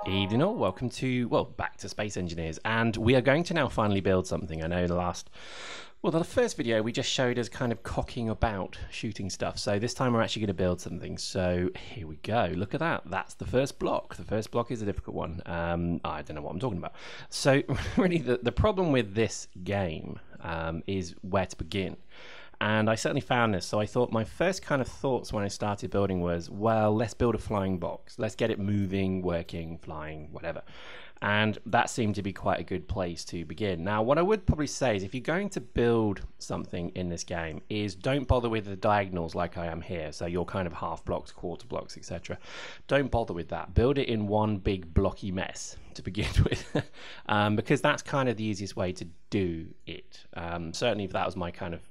Evening all, welcome to, well, back to Space Engineers, and we are going to now finally build something. I know the first video we just showed us kind of cocking about shooting stuff, so this time we're actually going to build something. So here we go, look at that, that's the first block. The first block is a difficult one. I don't know what I'm talking about. So really the problem with this game is where to begin. And I certainly found this, so I thought my first kind of thoughts when I started building was, well, let's build a flying box. Let's get it moving, working, flying, whatever. And that seemed to be quite a good place to begin. Now, what I would probably say is if you're going to build something in this game is don't bother with the diagonals like I am here. So your kind of half blocks, quarter blocks, etc. Don't bother with that. Build it in one big blocky mess to begin with, because that's kind of the easiest way to do it. Certainly if that was my kind of,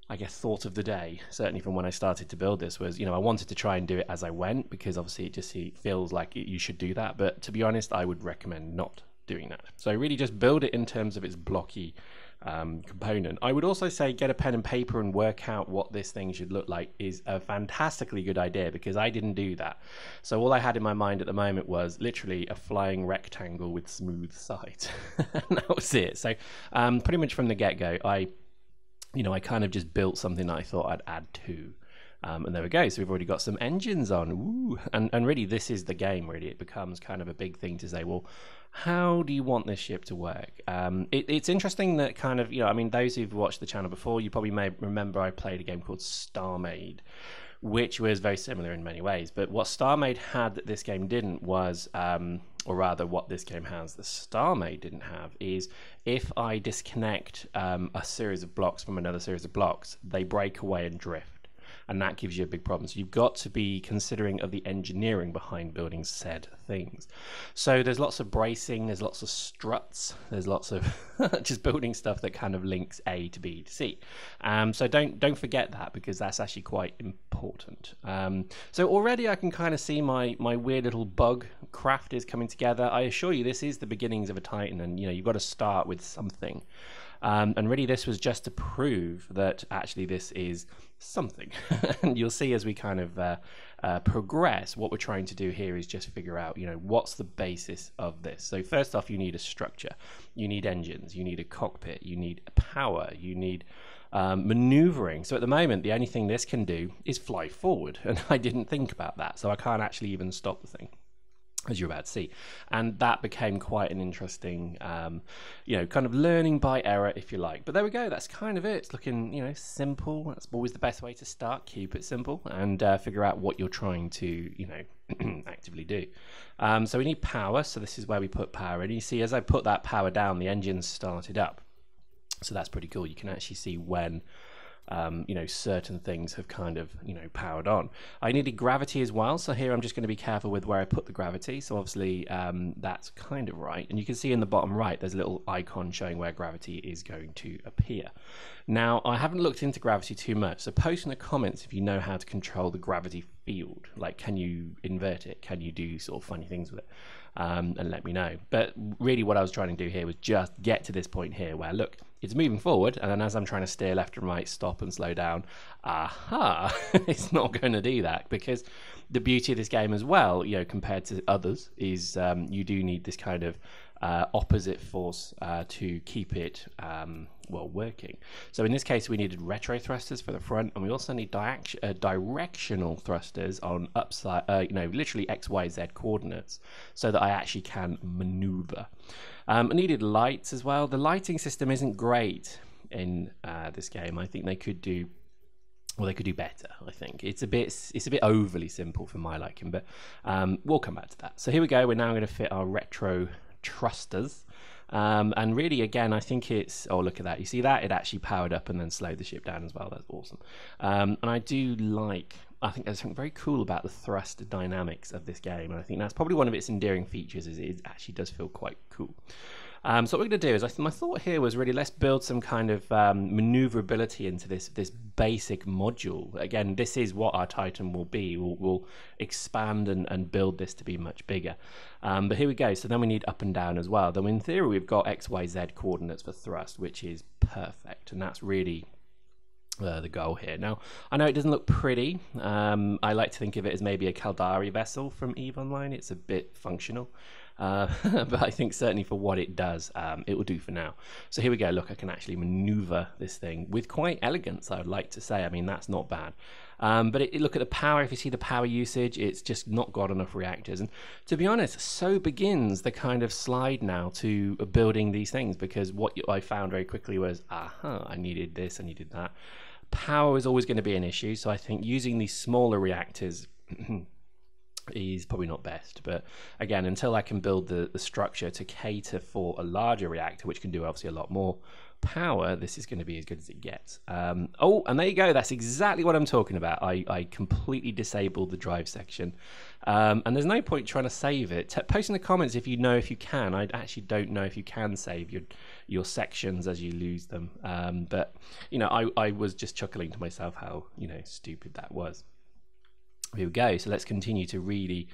I guess thought of the day, certainly from when I started to build this, was, I wanted to try and do it as I went, because obviously it just feels like you should do that. But to be honest, I would recommend not doing that. So really just build it in terms of its blocky component. I would also say get a pen and paper and work out what this thing should look like is a fantastically good idea, because I didn't do that. So all I had in my mind at the moment was literally a flying rectangle with smooth sides. And that was it. So pretty much from the get-go, I kind of just built something that I thought I'd add to. And there we go. So we've already got some engines on. Ooh. And really, this is the game, really. It becomes kind of a big thing to say, well, how do you want this ship to work? It's interesting that kind of, those who've watched the channel before, you probably may remember I played a game called Starbound, which was very similar in many ways. But what Starbound had that this game didn't was, or rather what this game has the Starbound didn't have, is if I disconnect a series of blocks from another series of blocks, they break away and drift. And that gives you a big problem. So you've got to be considering of the engineering behind building said things. So there's lots of bracing, there's lots of struts, there's lots of just building stuff that kind of links A to B to C. So don't forget that, because that's actually quite important. So already I can kind of see my weird little bug craft is coming together. I assure you this is the beginnings of a Titan, and you've got to start with something. And really this was just to prove that actually this is something. And you'll see as we kind of progress, what we're trying to do here is just figure out, what's the basis of this. So first off, you need a structure, you need engines, you need a cockpit, you need power, you need maneuvering. So at the moment, the only thing this can do is fly forward, and I didn't think about that. So I can't actually even stop the thing, as you're about to see. And that became quite an interesting, kind of learning by error, if you like. But there we go, that's kind of it. It's looking, simple. That's always the best way to start. Keep it simple and figure out what you're trying to, actively do. So we need power. So this is where we put power in. You see, as I put that power down, the engine started up. So that's pretty cool. You can actually see when certain things have kind of, powered on. I needed gravity as well. So here I'm just going to be careful with where I put the gravity. So obviously that's kind of right. And you can see in the bottom right, there's a little icon showing where gravity is going to appear. Now, I haven't looked into gravity too much. So post in the comments if you know how to control the gravity field. Like, can you invert it? Can you do sort of funny things with it? And let me know. But really what I was trying to do here was just get to this point here where, look, it's moving forward, and then as I'm trying to steer left and right, stop and slow down, it's not going to do that, because the beauty of this game as well, compared to others, is you do need this kind of opposite force to keep it working. So in this case, we needed retro thrusters for the front, and we also need directional thrusters on upside, literally X, Y, Z coordinates, so that I actually can maneuver. I needed lights as well. The lighting system isn't great in this game. I think they could do better. I think it's a bit overly simple for my liking, but we'll come back to that. So here we go. We're now going to fit our retro thrusters. And really, again, I think it's, oh, look at that. You see that? It actually powered up and then slowed the ship down as well. That's awesome. And I think there's something very cool about the thrust dynamics of this game. And I think that's probably one of its endearing features, is it actually does feel quite cool. So what we're going to do is, my thought here was really, let's build some kind of maneuverability into this basic module. Again, this is what our Titan will be. We'll expand and build this to be much bigger. But here we go. So then we need up and down as well. Then in theory, we've got X, Y, Z coordinates for thrust, which is perfect. And that's really the goal here. Now, I know it doesn't look pretty. I like to think of it as maybe a Caldari vessel from EVE Online. It's a bit functional. But I think certainly for what it does, it will do for now. So here we go. Look, I can actually maneuver this thing with quite elegance, I would like to say. I mean, that's not bad. But look at the power. If you see the power usage, it's just not got enough reactors. And to be honest, so begins the kind of slide now to building these things, because what I found very quickly was, I needed this, I needed that. Power is always going to be an issue. So I think using these smaller reactors is probably not best. But again, until I can build the structure to cater for a larger reactor, which can do obviously a lot more power, this is going to be as good as it gets. Oh, and there you go. That's exactly what I'm talking about. I completely disabled the drive section. And there's no point trying to save it. Post in the comments if you know if you can. I actually don't know if you can save your sections as you lose them. But, you know, I was just chuckling to myself how, you know, stupid that was. Here we go. So let's continue to really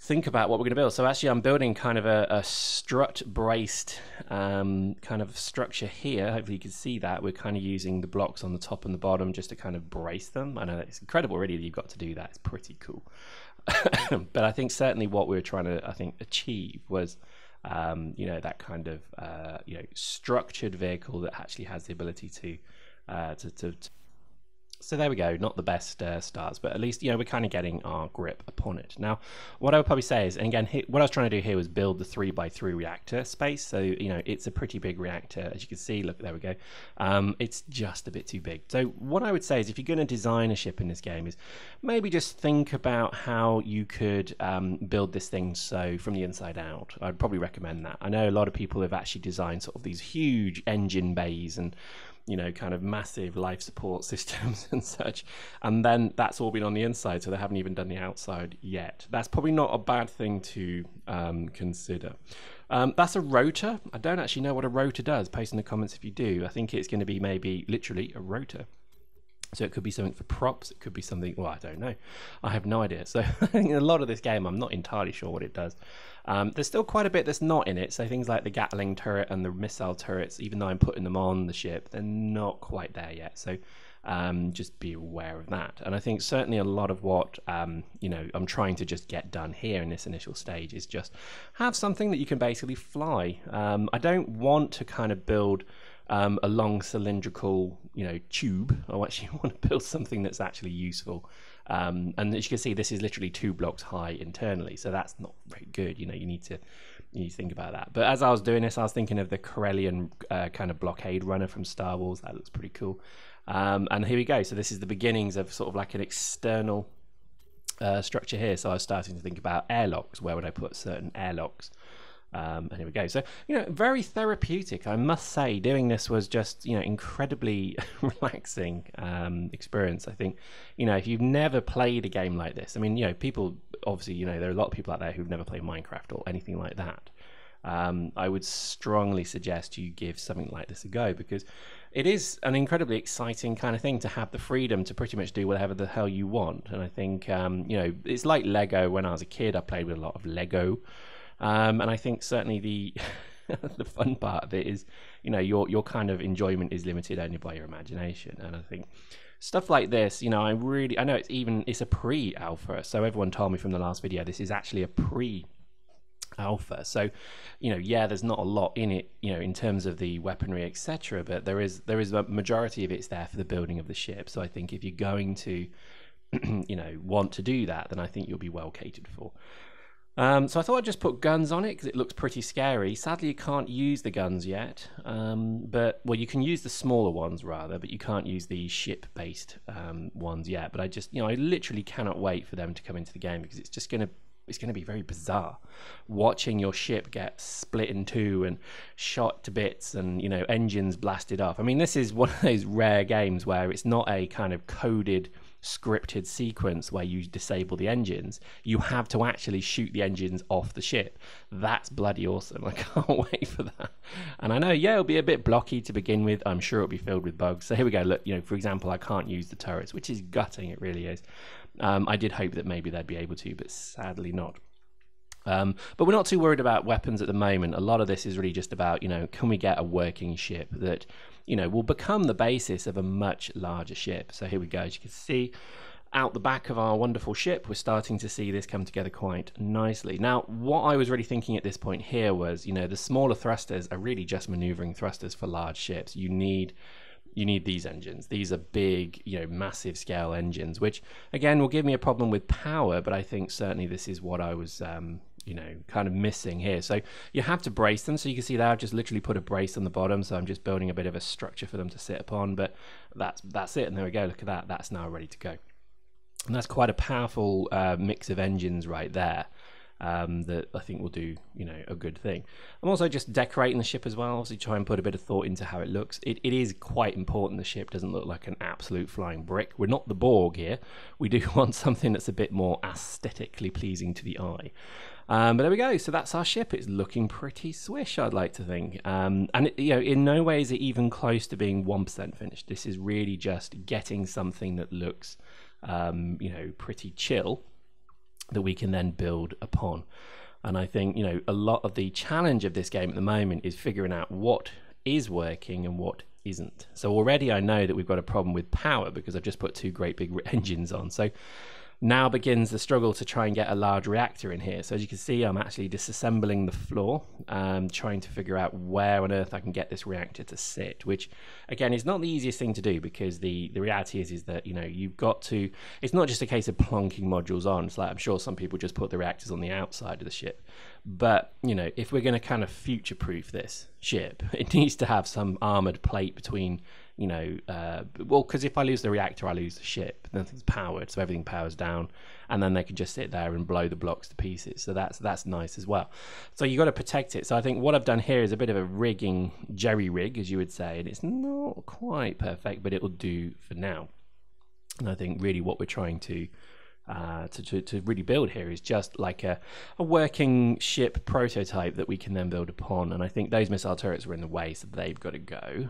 think about what we're going to build. So actually I'm building kind of a strut braced kind of structure here. Hopefully you can see that. We're kind of using the blocks on the top and the bottom just to kind of brace them. I know it's incredible really that you've got to do that. It's pretty cool. But I think certainly what we were trying to, I think, achieve was you know, that kind of you know, structured vehicle that actually has the ability to so there we go. Not the best starts, but at least, you know, we're kind of getting our grip upon it. Now, what I would probably say is, and again, what I was trying to do here was build the 3x3 reactor space. So, you know, it's a pretty big reactor, as you can see. Look, there we go. It's just a bit too big. So what I would say is, if you're going to design a ship in this game, is maybe just think about how you could build this thing so from the inside out. I'd probably recommend that. I know a lot of people have actually designed sort of these huge engine bays and, you know, kind of massive life support systems and such, and then that's all been on the inside, so they haven't even done the outside yet. That's probably not a bad thing to consider. That's a rotor. I don't actually know what a rotor does. Post in the comments if you do. I think it's going to be maybe literally a rotor. So it could be something for props, it could be something, well, I don't know. I have no idea. So I think a lot of this game, I'm not entirely sure what it does. There's still quite a bit that's not in it. So things like the Gatling turret and the missile turrets, even though I'm putting them on the ship, they're not quite there yet. So just be aware of that. And I think certainly a lot of what, you know, I'm trying to just get done here in this initial stage is just have something that you can basically fly. I don't want to kind of build a long cylindrical, you know, tube. I actually want to build something that's actually useful. And as you can see, this is literally 2 blocks high internally, so that's not very good. You know, you need to think about that. But as I was doing this, I was thinking of the Corellian kind of blockade runner from Star Wars. That looks pretty cool. And here we go. So this is the beginnings of sort of like an external structure here. So I was starting to think about airlocks. Where would I put certain airlocks? And here we go. So, you know, very therapeutic, I must say. Doing this was just, you know, incredibly relaxing experience. I think, you know, if you've never played a game like this, I mean, you know, people obviously, you know, there are a lot of people out there who've never played Minecraft or anything like that. I would strongly suggest you give something like this a go, because it is an incredibly exciting kind of thing to have the freedom to pretty much do whatever the hell you want. And I think, you know, it's like Lego. When I was a kid, I played with a lot of Lego. And I think certainly the the fun part of it is, you know, your kind of enjoyment is limited only by your imagination. And I think stuff like this, you know, I know it's a pre-alpha. So everyone told me from the last video, this is actually a pre-alpha. So, you know, yeah, there's not a lot in it, you know, in terms of the weaponry, etc. But there is a majority of it's there for the building of the ship. So I think if you're going to, you know, want to do that, then I think you'll be well catered for. So I thought I'd just put guns on it because it looks pretty scary. Sadly, you can't use the guns yet, but, well, you can use the smaller ones rather, but you can't use the ship-based ones yet. But I just, you know, I literally cannot wait for them to come into the game, because it's just going to be very bizarre watching your ship get split in two and shot to bits and, you know, engines blasted off. I mean, this is one of those rare games where it's not a kind of coded scripted sequence where you disable the engines. You have to actually shoot the engines off the ship. That's bloody awesome. I can't wait for that. And I know, yeah, it'll be a bit blocky to begin with. I'm sure it'll be filled with bugs. So here we go. Look, you know, for example, I can't use the turrets, which is gutting. It really is. I did hope that maybe they'd be able to, but sadly not. But we're not too worried about weapons at the moment. A lot of this is really just about, can we get a working ship that, will become the basis of a much larger ship. So here we go. As you can see, out the back of our wonderful ship, we're starting to see this come together quite nicely. Now, what I was really thinking at this point here was, the smaller thrusters are really just maneuvering thrusters for large ships. You need these engines. These are big, massive scale engines, which again will give me a problem with power, but I think certainly this is what I was kind of missing here. So you have to brace them. So you can see there I've just literally put a brace on the bottom, so I'm just building a bit of a structure for them to sit upon, but that's it. And there we go. Look at that. That's now ready to go. And that's quite a powerful mix of engines right there. That I think will do, a good thing. I'm also just decorating the ship as well, obviously try and put a bit of thought into how it looks. It is quite important the ship doesn't look like an absolute flying brick. We're not the Borg here. We do want something that's a bit more aesthetically pleasing to the eye. But there we go. So that's our ship. It's looking pretty swish, I'd like to think. And in no way is it even close to being 1% finished. This is really just getting something that looks, pretty chill, that we can then build upon. And I think, a lot of the challenge of this game at the moment is figuring out what is working and what isn't. So already I know that we've got a problem with power because I've just put two great big engines on. So now begins the struggle to try and get a large reactor in here. So as you can see, I'm actually disassembling the floor, trying to figure out where on earth I can get this reactor to sit, which again is not the easiest thing to do, because the reality is that, you've got to, it's not just a case of plonking modules on. It's like, I'm sure some people just put the reactors on the outside of the ship. But, if we're going to kind of future-proof this ship, it needs to have some armored plate between, because if I lose the reactor, I lose the ship. Nothing's powered, so everything powers down, and then they can just sit there and blow the blocks to pieces. So that's nice as well. So you got to protect it. So I think what I've done here is a bit of a rigging, jerry rig, as you would say, and it's not quite perfect, but it will do for now. And I think really what we're trying to really build here is just like a working ship prototype that we can then build upon. And I think those missile turrets were in the way, so they've got to go.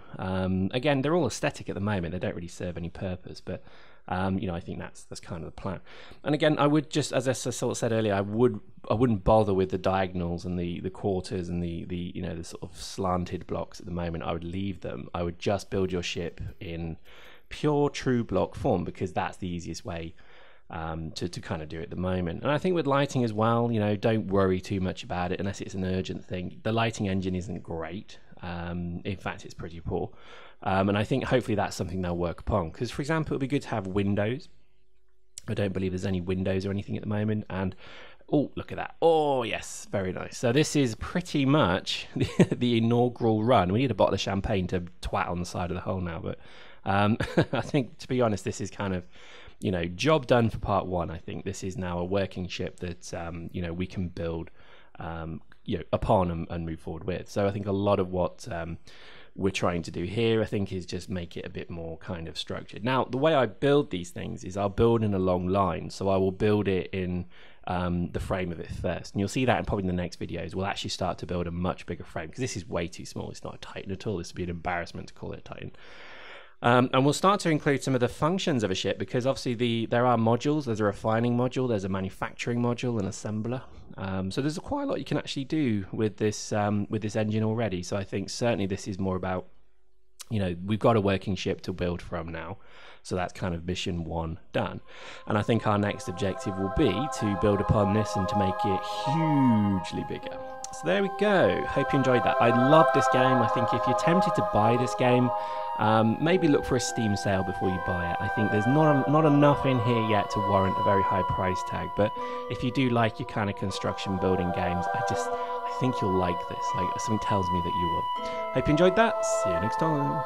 Again, they're all aesthetic at the moment. They don't really serve any purpose, but I think that's kind of the plan. And again, I would just, as I sort of said earlier, I wouldn't bother with the diagonals and the quarters and the sort of slanted blocks at the moment. I would leave them. I would just build your ship in pure true block form, because that's the easiest way to kind of do it at the moment. And I think with lighting as well, don't worry too much about it unless it's an urgent thing. The lighting engine isn't great. In fact, it's pretty poor. And I think hopefully that's something they'll work upon, because, for example, it would be good to have windows. I don't believe there's any windows or anything at the moment. And oh, look at that. Oh, yes, very nice. So this is pretty much the inaugural run. We need a bottle of champagne to twat on the side of the hull now. But I think, to be honest, this is kind of, job done for part one. I think this is now a working ship that, we can build, upon and move forward with. So I think a lot of what we're trying to do here, I think, is just make it a bit more kind of structured. Now, the way I build these things is I'll build in a long line. So I will build it in the frame of it first. And you'll see that in probably the next videos. We'll actually start to build a much bigger frame, because this is way too small. It's not a Titan at all. This would be an embarrassment to call it a Titan. And we'll start to include some of the functions of a ship, because obviously there are modules. There's a refining module, there's a manufacturing module, an assembler. So there's quite a lot you can actually do with this engine already. So I think certainly this is more about, we've got a working ship to build from now. So that's kind of mission one done. And I think our next objective will be to build upon this and to make it hugely bigger. So there we go. Hope you enjoyed that. I love this game. I think if you're tempted to buy this game, maybe look for a Steam sale before you buy it. I think there's not enough in here yet to warrant a very high price tag. But if you do like your kind of construction building games, I think you'll like this. Like, something tells me that you will. Hope you enjoyed that. See you next time.